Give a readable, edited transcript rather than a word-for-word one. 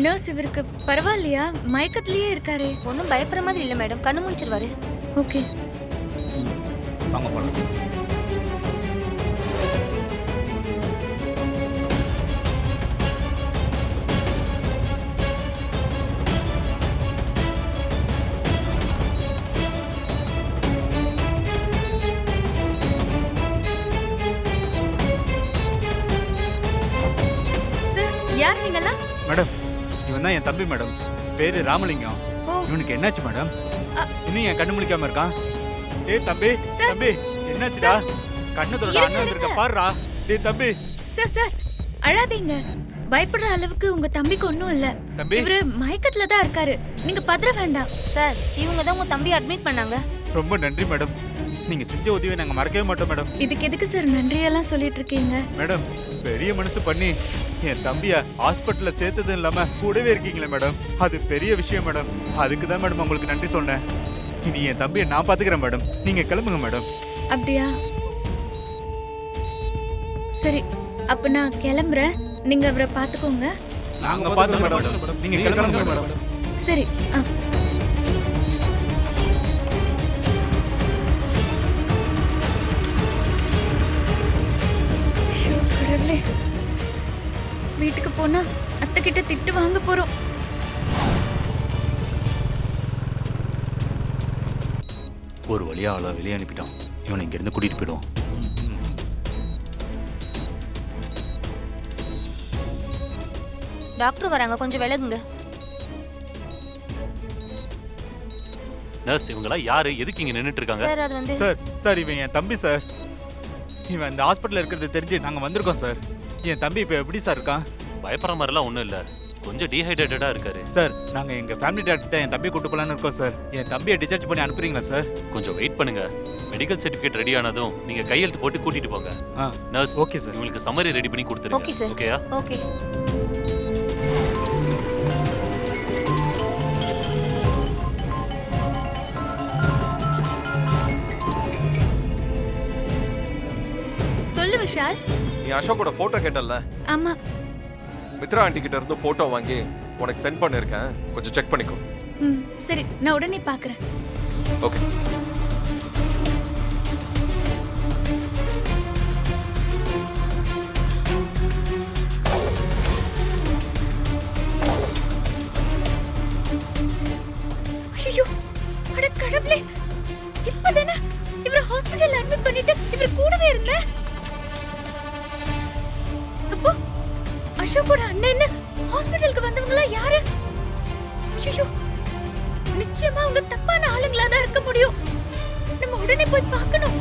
Nurse இவருக்கு பரவாயில்லையா? மயக்கத்திலேயே இருக்காரே. ஒன்றும் பயப்படுற மாதிரி இல்லை மேடம், கண்ணு முழிச்சிருவாரு. ஓகே. வாங்க போலாம். சார், யார் நீங்களா? மேடம், இவன் தான் என் தம்பி மேடம். பேரு ராமலிங்கம். ஓ. இவனுக்கு என்னாச்சு மேடம்? இன்னும் என் கண்ணு முழிக்காம இருக்கான். ஏய் தம்பி, சார். தம்பி என்னாச்சுடா? கண்ணு தொட அண்ணன் வந்திருக்க பாருடா. டேய் தம்பி. சார் அழாதீங்க. பயப்படுற அளவுக்கு உங்க தம்பிக்கு ஒண்ணும் இல்ல. தம்பி. இவரு மயக்கத்துல தான் இருக்காரு. நீங்க பதற வேண்டாம். சார், இவங்க தான் உங்க தம்பி அட்மிட் பண்ணாங்க. ரொம்ப நன்றி மேடம். நீங்க செஞ்ச உதவியை நாங்க மறக்கவே மாட்டோம் மேடம். இதுக்கு எதுக்கு சார் நன்றியெல்லாம் சொல்லிட்டு இருக்கீங்க? மேடம், பெரிய மனசு பண்ணி என் தம்பிய ஹாஸ்பிட்டல்ல சேர்த்ததும் இல்லாம கூடவே இருக்கீங்களே மேடம், அது பெரிய விஷயம் மேடம். அதுக்கு தான் மேடம் உங்களுக்கு நன்றி சொன்னேன். இனி என் தம்பியை நான் பாத்துக்கிறேன் மேடம். நீங்க கிளம்புங்க மேடம். அப்படியா? சரி, அப்ப நான் கிளம்புறேன். நீங்க அவரை பாத்துக்கோங்க. நாங்க பாத்துக்கிறோம் மேடம். நீங்க கிளம்புங்க மேடம். சரி. ஐயோ, கடவுளே. வீட்டுக்கு போனா அத்தை கிட்ட திட்டு வாங்க போறோம். ஒரு வழியா அவளை வெளியே அனுப்பிட்டோம். இவனை இங்க இருந்து கூட்டிட்டு போயிடுவோம். டாக்டர் வராங்க, கொஞ்சம் விலகுங்க. நர்ஸ், இவங்களா யாரு? எதுக்கு இங்க நின்னுட்டு இருக்காங்க? சார், அது வந்து சார் இவன் என் தம்பி சார். இவன் இந்த ஹாஸ்பிட்டல்ல இருக்கிறது தெரிஞ்சு நாங்க வந்திருக்கோம் சார். என் தம்பி இப்ப எப்படி சார் இருக்கான்? பயப்படுற மாதிரிலாம் ஒண்ணும் இல்ல, கொஞ்சம் டீஹைட்ரேட்டடா இருக்காரு. சார், நாங்க எங்க ஃபேமிலி டாக்டர் என் தம்பி கூட்டு போலான்னு இருக்கோம் சார். என் தம்பியை டிஸ்சார்ஜ் பண்ணி அனுப்புறீங்களா சார்? கொஞ்சம் வெயிட் பண்ணுங்க. மெடிக்கல் சர்டிபிகேட் ரெடி ஆனதும் நீங்க கையெழுத்து போட்டு கூட்டிட்டு போங்க. Nurse, okay sir. உங்களுக்கு சம்மரி ரெடி பண்ணி கொடுத்துருங்க. Okay sir. ஓகேயா? ஓகே. சொல்லு விஷால். நீ அசோக்கோட போட்டோ கேட்டல்ல? ஆமா. மித்ரா ஆண்டி கிட்ட இருந்து போட்டோ வாங்கி உனக்கு சென்ட் பண்ணிருக்கேன், கொஞ்சம் செக் பண்ணிக்கோ. சரி, நான் உடனே பாக்குறேன். ஓகே. ஐயோ, அட கடவுளே. இப்பதானே இவரை ஹாஸ்பிடல்ல அட்மிட் பண்ணிட்டு இவர் கூடவே இருந்தேன். அப்போ அசோக்கோட அண்ணன் ஹாஸ்பிடலுக்கு வந்தவங்களா யாரு? ஐயோ, நிச்சயமா அவங்க தப்பான ஆளுங்களா தான் இருக்க முடியும். நம்ம உடனே போய் பார்க்கணும்.